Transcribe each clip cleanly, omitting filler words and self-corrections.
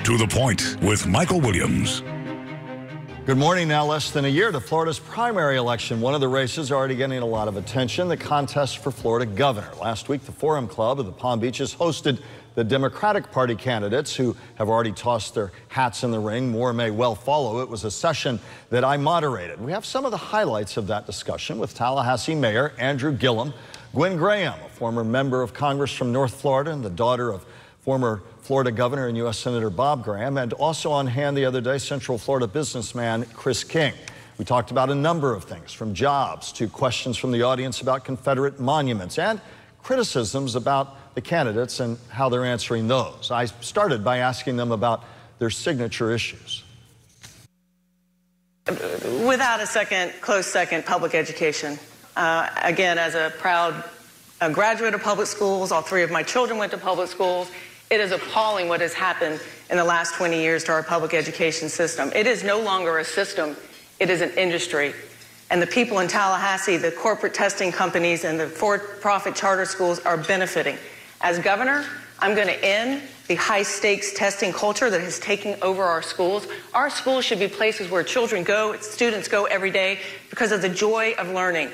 To the Point with Michael Williams. Good morning. Now less than a year to Florida's primary election. One of the races already getting a lot of attention, the contest for Florida governor. Last week, the Forum Club of the Palm Beaches hosted the Democratic Party candidates who have already tossed their hats in the ring. More may well follow. It was a session that I moderated. We have some of the highlights of that discussion with Tallahassee Mayor Andrew Gillum, Gwen Graham, a former member of Congress from North Florida and the daughter of former Florida Governor and U.S. Senator Bob Graham, and also on hand the other day, Central Florida businessman Chris King. We talked about a number of things, from jobs to questions from the audience about Confederate monuments and criticisms about the candidates and how they're answering those. I started by asking them about their signature issues. Without a close second, public education. Again, as a proud graduate of public schools, all three of my children went to public schools. It is appalling what has happened in the last 20 years to our public education system. It is no longer a system, it is an industry. And the people in Tallahassee, the corporate testing companies and the for-profit charter schools are benefiting. As governor, I'm going to end the high-stakes testing culture that is taking over our schools. Our schools should be places where children go, students go every day because of the joy of learning.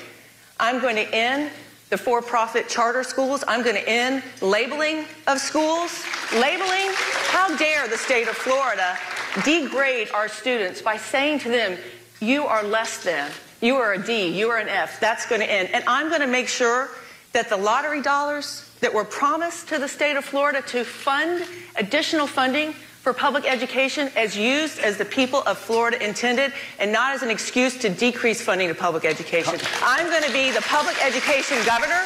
I'm going to end the for-profit charter schools. I'm going to end labeling of schools. Labeling? How dare the state of Florida degrade our students by saying to them, you are less than, you are a D, you are an F. That's going to end. And I'm going to make sure that the lottery dollars that were promised to the state of Florida to fund additional funding for public education as used as the people of Florida intended and not as an excuse to decrease funding to public education. I'm going to be the public education governor,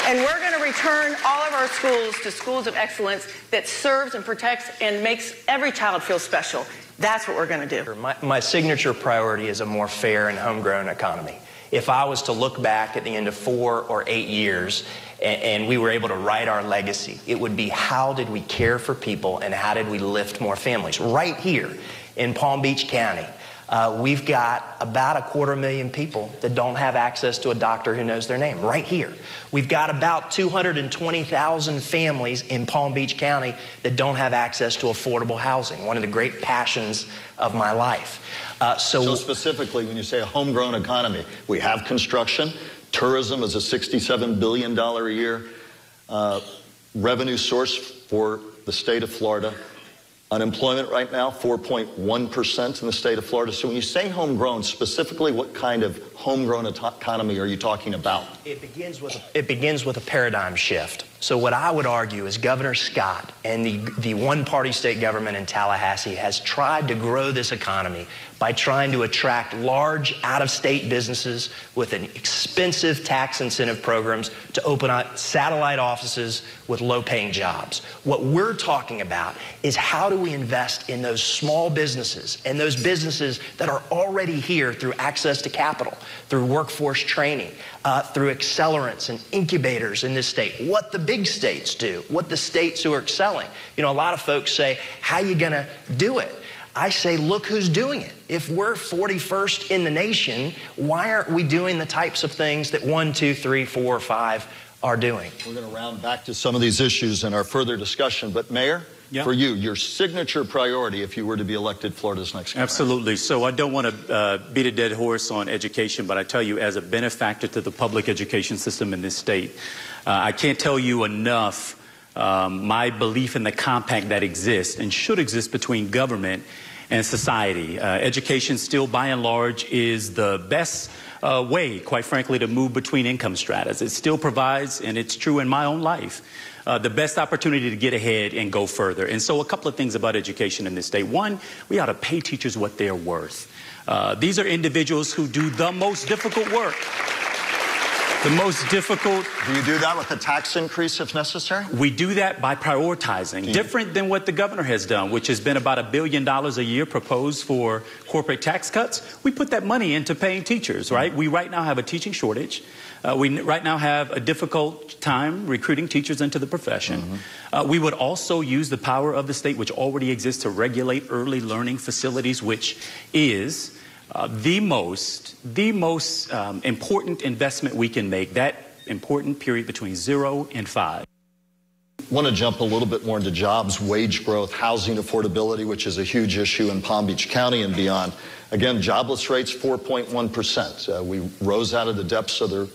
and we're going to return all of our schools to schools of excellence that serves and protects and makes every child feel special. That's what we're going to do. My signature priority is a more fair and homegrown economy. If I was to look back at the end of 4 or 8 years and we were able to write our legacy, it would be how did we care for people and how did we lift more families? Right here in Palm Beach County, we've got about 250,000 people that don't have access to a doctor who knows their name. Right here. We've got about 220,000 families in Palm Beach County that don't have access to affordable housing, one of the great passions of my life. So specifically, when you say a homegrown economy, we have construction. Tourism is a $67 billion a year revenue source for the state of Florida. Unemployment right now, 4.1% in the state of Florida. So when you say homegrown, specifically what kind of homegrown economy are you talking about? It begins with a paradigm shift. So what I would argue is Governor Scott and the one-party state government in Tallahassee has tried to grow this economy by trying to attract large out-of-state businesses with an expensive tax incentive programs to open up satellite offices with low-paying jobs. What we're talking about is how do we invest in those small businesses and those businesses that are already here through access to capital, through workforce training, through accelerants and incubators in this state. What the big states do, what the states who are excelling. You know, a lot of folks say, how are you going to do it? I say, look who's doing it. If we're 41st in the nation, why aren't we doing the types of things that 1, 2, 3, 4, 5 are doing? We're going to round back to some of these issues in our further discussion. But Mayor, for you, your signature priority if you were to be elected Florida's next governor. Absolutely. So I don't want to beat a dead horse on education, but I tell you, as a benefactor to the public education system in this state, I can't tell you enough my belief in the compact that exists and should exist between government and society. Education still, by and large, is the best way, quite frankly, to move between income stratas. It still provides, and it's true in my own life, the best opportunity to get ahead and go further. And so a couple of things about education in this state. One, we ought to pay teachers what they're worth. These are individuals who do the most difficult work. The most difficult. Do you do that with a tax increase if necessary? We do that by prioritizing, different than what the governor has done, which has been about $1 billion a year proposed for corporate tax cuts. We put that money into paying teachers, right? We right now have a teaching shortage. We right now have a difficult time recruiting teachers into the profession. We would also use the power of the state, which already exists, to regulate early learning facilities, which is the most important investment we can make, that important period between 0 and 5. want to jump a little bit more into jobs, wage growth, housing affordability, which is a huge issue in Palm Beach County and beyond. Again, jobless rates 4.1%. We rose out of the depths of the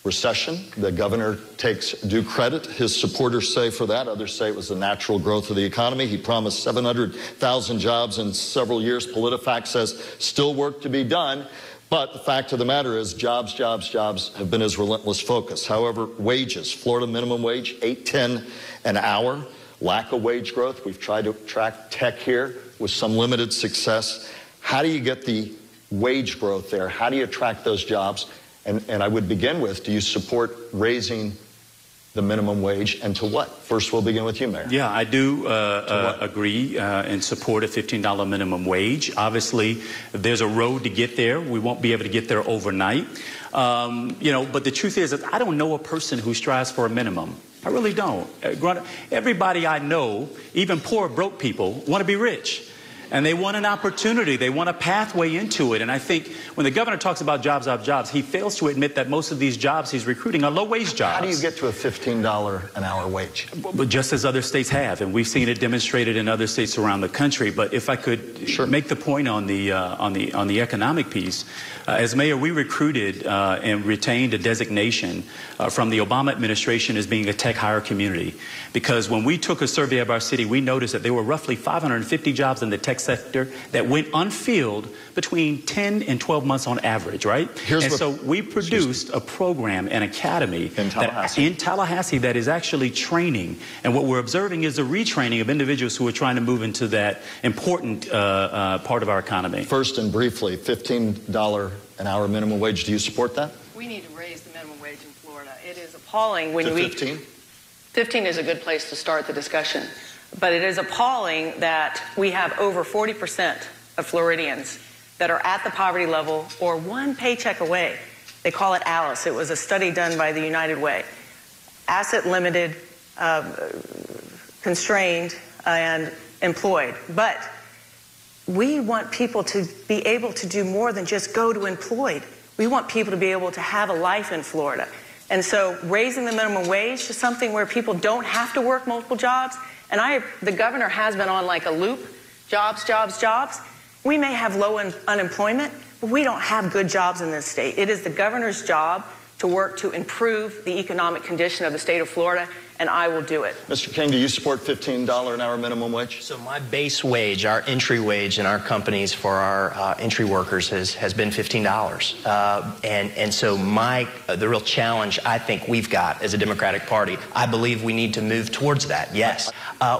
recession. The governor takes due credit. His supporters say for that. Others say it was the natural growth of the economy. He promised 700,000 jobs in several years. PolitiFact says still work to be done. But the fact of the matter is jobs have been his relentless focus. However, wages, Florida minimum wage, $8.10 an hour. Lack of wage growth. We've tried to attract tech here with some limited success. How do you get the wage growth there? How do you attract those jobs? And I would begin with, do you support raising the minimum wage, and to what? First, we'll begin with you, Mayor. Yeah, I do agree and support a $15 minimum wage. Obviously, there's a road to get there. We won't be able to get there overnight. But the truth is that I don't know a person who strives for a minimum. I really don't. Everybody I know, even poor, broke people, want to be rich. And they want an opportunity. They want a pathway into it. And I think when the governor talks about jobs, he fails to admit that most of these jobs he's recruiting are low-wage jobs. How do you get to a $15 an hour wage? But just as other states have, and we've seen it demonstrated in other states around the country. But if I could make the point on the economic piece, as mayor, we recruited and retained a designation from the Obama administration as being a tech hire community. Because when we took a survey of our city, we noticed that there were roughly 550 jobs in the tech sector that went unfilled between 10 and 12 months on average, right? So we produced a program, an academy in Tallahassee that is actually training. And what we're observing is a retraining of individuals who are trying to move into that important part of our economy. First and briefly, $15 an hour minimum wage. Do you support that? We need to raise the minimum wage in Florida. It is appalling when 15? 15 is a good place to start the discussion. But it is appalling that we have over 40% of Floridians that are at the poverty level or one paycheck away. They call it ALICE. It was a study done by the United Way. Asset limited, constrained, and employed. But we want people to be able to do more than just go to employed. We want people to be able to have a life in Florida. And so raising the minimum wage to something where people don't have to work multiple jobs. And the governor has been on like a loop, jobs. We may have low unemployment, but we don't have good jobs in this state. It is the governor's job to work to improve the economic condition of the state of Florida, and I will do it. Mr. King, do you support $15 an hour minimum wage? So my base wage, our entry wage in our companies for our entry workers has been $15. And so the real challenge I think we've got as a Democratic Party, I believe we need to move towards that, yes.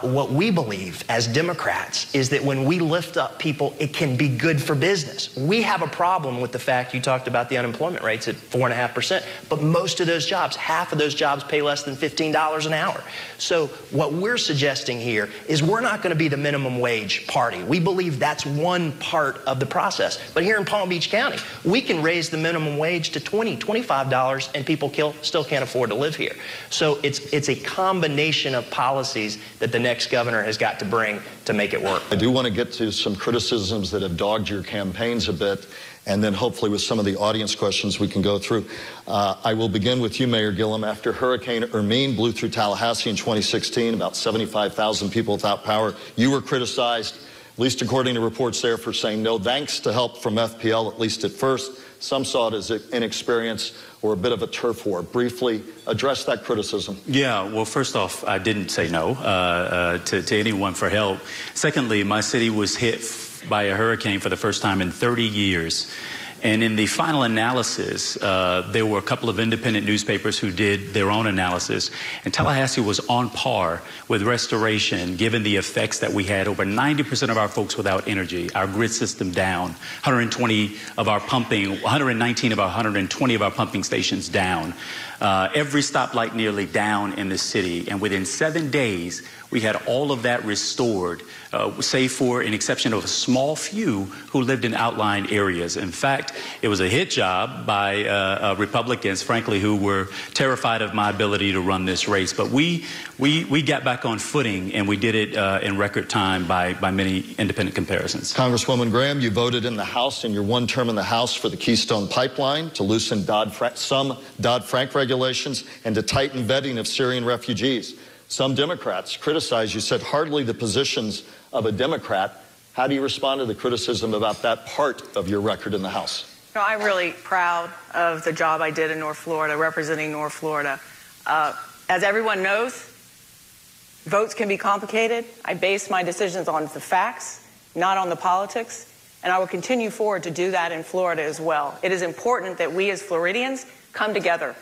What we believe as Democrats is that when we lift up people, it can be good for business. We have a problem with the fact you talked about the unemployment rates at 4.5%, but most of those jobs, half of those jobs pay less than $15 an hour. So what we're suggesting here is we're not going to be the minimum wage party. We believe that's one part of the process. But here in Palm Beach County, we can raise the minimum wage to $20, $25, and people still can't afford to live here. So it's a combination of policies that the next governor has got to bring to make it work. I do want to get to some criticisms that have dogged your campaigns a bit, and then hopefully with some of the audience questions we can go through. I will begin with you, Mayor Gillum. After Hurricane Hermine blew through Tallahassee in 2016, about 75,000 people without power, you were criticized, at least according to reports there, for saying no thanks to help from FPL, at least at first. Some saw it as inexperience or a bit of a turf war. Briefly address that criticism. Yeah, well, first off, I didn't say no to anyone for help. Secondly, my city was hit by a hurricane for the first time in 30 years. And in the final analysis, there were a couple of independent newspapers who did their own analysis. And Tallahassee was on par with restoration, given the effects that we had. Over 90% of our folks without energy, our grid system down, 119 of our pumping stations down. Every stoplight nearly down in the city. And within 7 days, we had all of that restored, save for an exception of a small few who lived in outlying areas. In fact, it was a hit job by Republicans, frankly, who were terrified of my ability to run this race. But we got back on footing, and we did it in record time by many independent comparisons. Congresswoman Graham, you voted in the House in your one term in the House for the Keystone Pipeline to loosen some Dodd-Frank regulations and to tighten vetting of Syrian refugees. Some Democrats criticize, you said, hardly the positions of a Democrat. How do you respond to the criticism about that part of your record in the House? You know, I'm really proud of the job I did in North Florida, representing North Florida. As everyone knows, votes can be complicated. I base my decisions on the facts, not on the politics, and I will continue forward to do that in Florida as well. It is important that we as Floridians come together.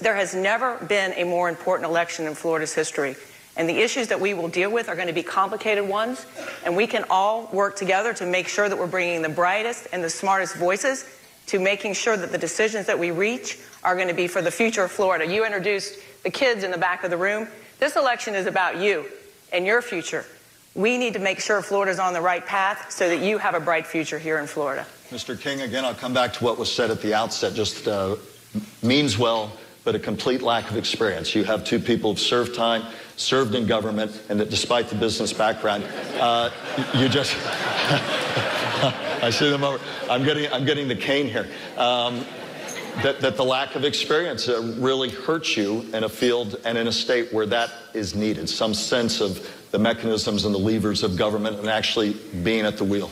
There has never been a more important election in Florida's history, and the issues that we will deal with are going to be complicated ones, and we can all work together to make sure that we're bringing the brightest and the smartest voices to making sure that the decisions that we reach are going to be for the future of Florida. You introduced the kids in the back of the room. This election is about you and your future. We need to make sure Florida's on the right path so that you have a bright future here in Florida. Mr. King, again, I'll come back to what was said at the outset. Just means well, but a complete lack of experience. You have two people who've served time, served in government, and that despite the business background, you just... I see them over. I'm getting the cane here. That the lack of experience really hurts you in a field and in a state where that is needed. Some sense of the mechanisms and the levers of government and actually being at the wheel.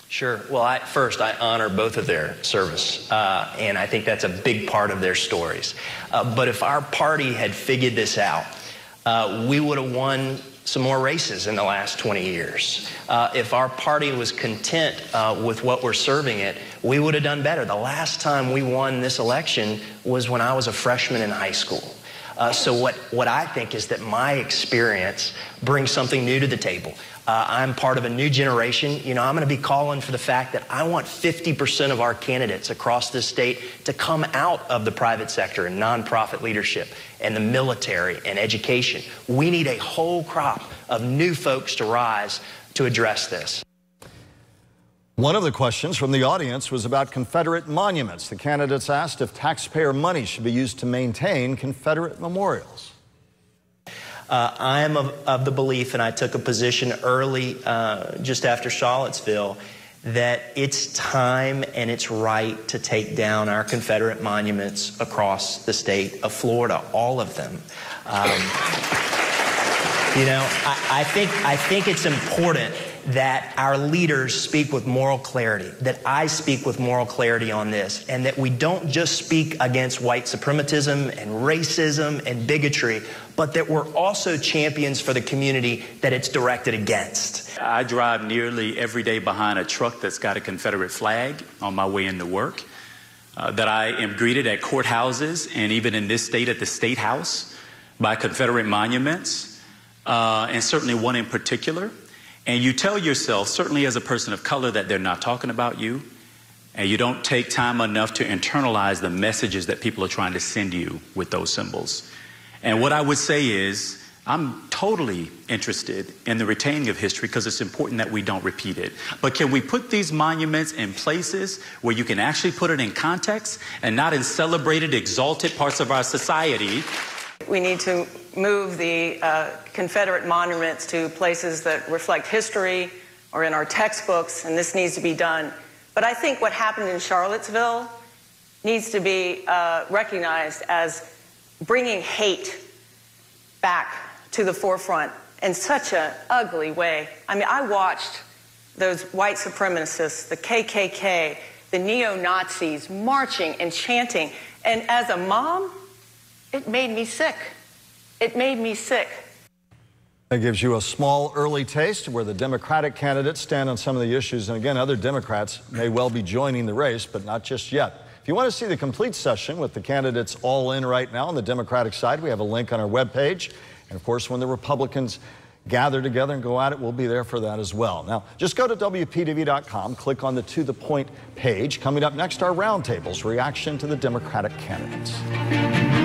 Sure. Well, first, I honor both of their service, and I think that's a big part of their stories. But if our party had figured this out, we would have won some more races in the last 20 years. If our party was content with what we're serving it, we would have done better. The last time we won this election was when I was a freshman in high school. So what I think is that my experience brings something new to the table. I'm part of a new generation. You know, I'm going to be calling for the fact that I want 50% of our candidates across this state to come out of the private sector and nonprofit leadership and the military and education. We need a whole crop of new folks to rise to address this. One of the questions from the audience was about Confederate monuments. The candidates asked if taxpayer money should be used to maintain Confederate memorials. I'm of the belief, and I took a position early, just after Charlottesville, that it's time and it's right to take down our Confederate monuments across the state of Florida, all of them. You know, I think it's important that our leaders speak with moral clarity, that I speak with moral clarity on this, and that we don't just speak against white supremacism and racism and bigotry, but that we're also champions for the community that it's directed against. I drive nearly every day behind a truck that's got a Confederate flag on my way into work, that I am greeted at courthouses and even in this state at the State House by Confederate monuments, and certainly one in particular. And you tell yourself, certainly as a person of color, that they're not talking about you, and you don't take time enough to internalize the messages that people are trying to send you with those symbols. And what I would say is, I'm totally interested in the retaining of history because it's important that we don't repeat it. But can we put these monuments in places where you can actually put it in context and not in celebrated, exalted parts of our society? We need to move the Confederate monuments to places that reflect history or in our textbooks, and this needs to be done. But I think what happened in Charlottesville needs to be recognized as bringing hate back to the forefront in such an ugly way. I mean, I watched those white supremacists, the KKK, the neo-Nazis marching and chanting, and as a mom, it made me sick. It made me sick. That gives you a small early taste of where the Democratic candidates stand on some of the issues. And again, other Democrats may well be joining the race, but not just yet. If you want to see the complete session with the candidates all in right now on the Democratic side, we have a link on our webpage. And of course, when the Republicans gather together and go at it, we'll be there for that as well. Now, just go to WPTV.com, click on the To The Point page. Coming up next, our roundtables, reaction to the Democratic candidates.